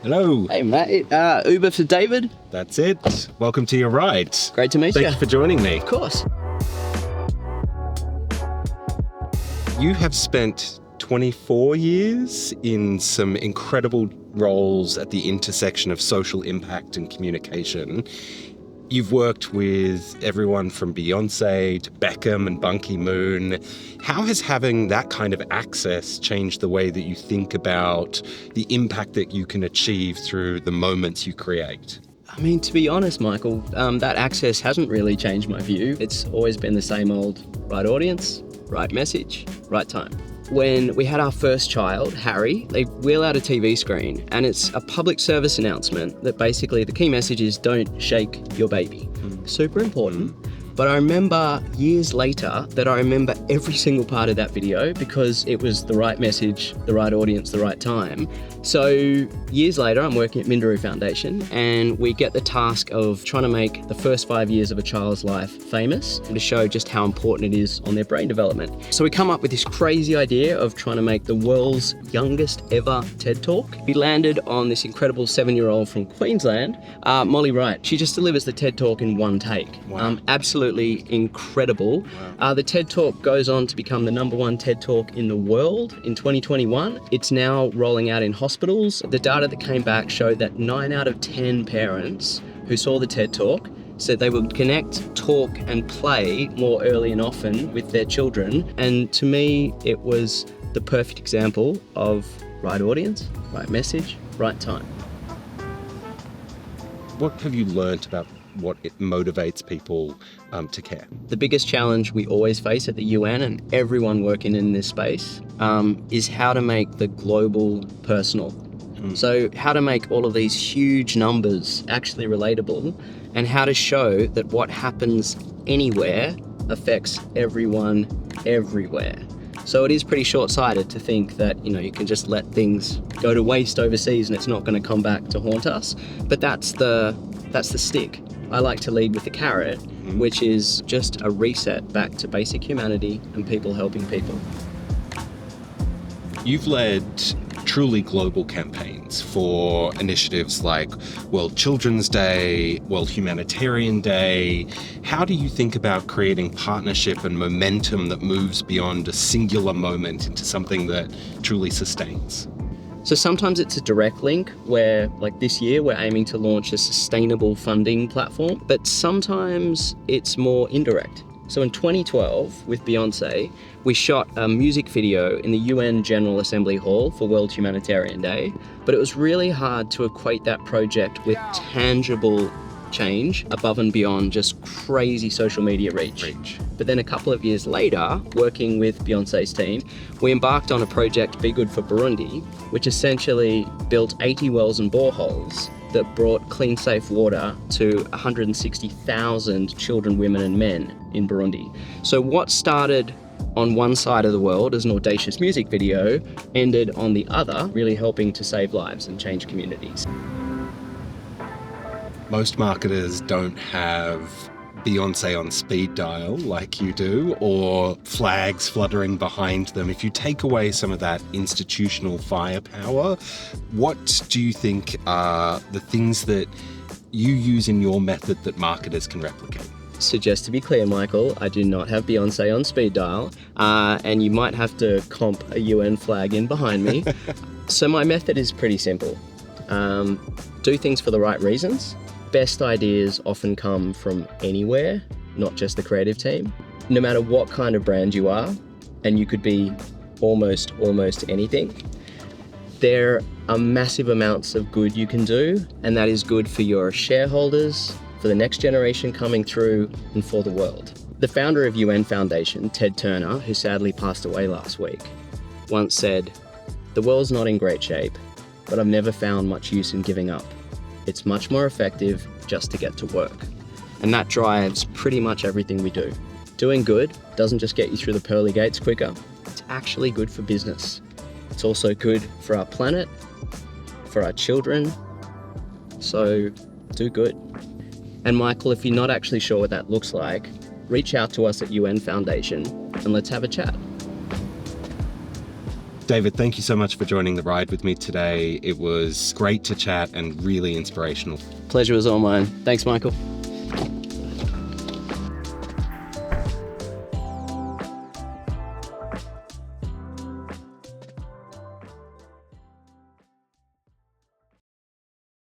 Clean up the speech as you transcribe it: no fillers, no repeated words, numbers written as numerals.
Hello. Hey mate, Uber for David. That's it. Welcome to your ride. Great to meet you. Thank you for joining me. Of course. You have spent 24 years in some incredible roles at the intersection of social impact and communication. You've worked with everyone from Beyonce to Beckham and Ban Ki-moon. How has having that kind of access changed the way that you think about the impact that you can achieve through the moments you create? I mean, to be honest, Michael, that access hasn't really changed my view. It's always been the same old: right audience, right message, right time. When we had our first child, Harry, they wheel out a TV screen and it's a public service announcement that basically the key message is don't shake your baby. Super important. But I remember years later that I remember every single part of that video because it was the right message, the right audience, the right time. So years later, I'm working at Minderoo Foundation and we get the task of trying to make the first 5 years of a child's life famous and to show just how important it is on their brain development. So we come up with this crazy idea of trying to make the world's youngest ever TED Talk. We landed on this incredible 7-year-old from Queensland, Molly Wright. She just delivers the TED Talk in one take. Wow. Absolutely incredible. Wow. The TED Talk goes on to become the #1 TED Talk in the world in 2021. It's now rolling out in hospitals. The data that came back showed that 9 out of 10 parents who saw the TED Talk said they would connect, talk and play more early and often with their children. And to me, it was the perfect example of right audience, right message, right time. What have you learnt about what it motivates people to care? The biggest challenge we always face at the UN and everyone working in this space is how to make the global personal. So how to make all of these huge numbers actually relatable and how to show that what happens anywhere affects everyone everywhere. So it is pretty short-sighted to think that, you can just let things go to waste overseas and it's not going to come back to haunt us. But that's the stick. I like to lead with the carrot, which is just a reset back to basic humanity and people helping people. You've led truly global campaigns for initiatives like World Children's Day, World Humanitarian Day. How do you think about creating partnership and momentum that moves beyond a singular moment into something that truly sustains? So sometimes it's a direct link where, like this year, we're aiming to launch a sustainable funding platform, but sometimes it's more indirect. So in 2012, with Beyonce, we shot a music video in the UN General Assembly Hall for World Humanitarian Day, but it was really hard to equate that project with tangible change above and beyond just crazy social media reach. But then a couple of years later, working with Beyonce's team, we embarked on a project, Be Good for Burundi, which essentially built 80 wells and boreholes that brought clean, safe water to 160,000 children, women and men in Burundi. So what started on one side of the world as an audacious music video ended on the other, really helping to save lives and change communities. Most marketers don't have Beyonce on speed dial like you do, or flags fluttering behind them. If you take away some of that institutional firepower, what do you think are the things that you use in your method that marketers can replicate? So just to be clear, Michael, I do not have Beyonce on speed dial, and you might have to comp a UN flag in behind me. So my method is pretty simple. Do things for the right reasons. Best ideas often come from anywhere, not just the creative team. No matter what kind of brand you are, and you could be almost anything, there are massive amounts of good you can do, and that is good for your shareholders, for the next generation coming through, and for the world. The founder of UN Foundation, Ted Turner, who sadly passed away last week, once said, "The world's not in great shape, but I've never found much use in giving up. It's much more effective just to get to work." And that drives pretty much everything we do. Doing good doesn't just get you through the pearly gates quicker, it's actually good for business. It's also good for our planet, for our children. So do good. And Michael, if you're not actually sure what that looks like, reach out to us at UN Foundation and let's have a chat. David, thank you so much for joining the ride with me today. It was great to chat and really inspirational. Pleasure was all mine. Thanks, Michael.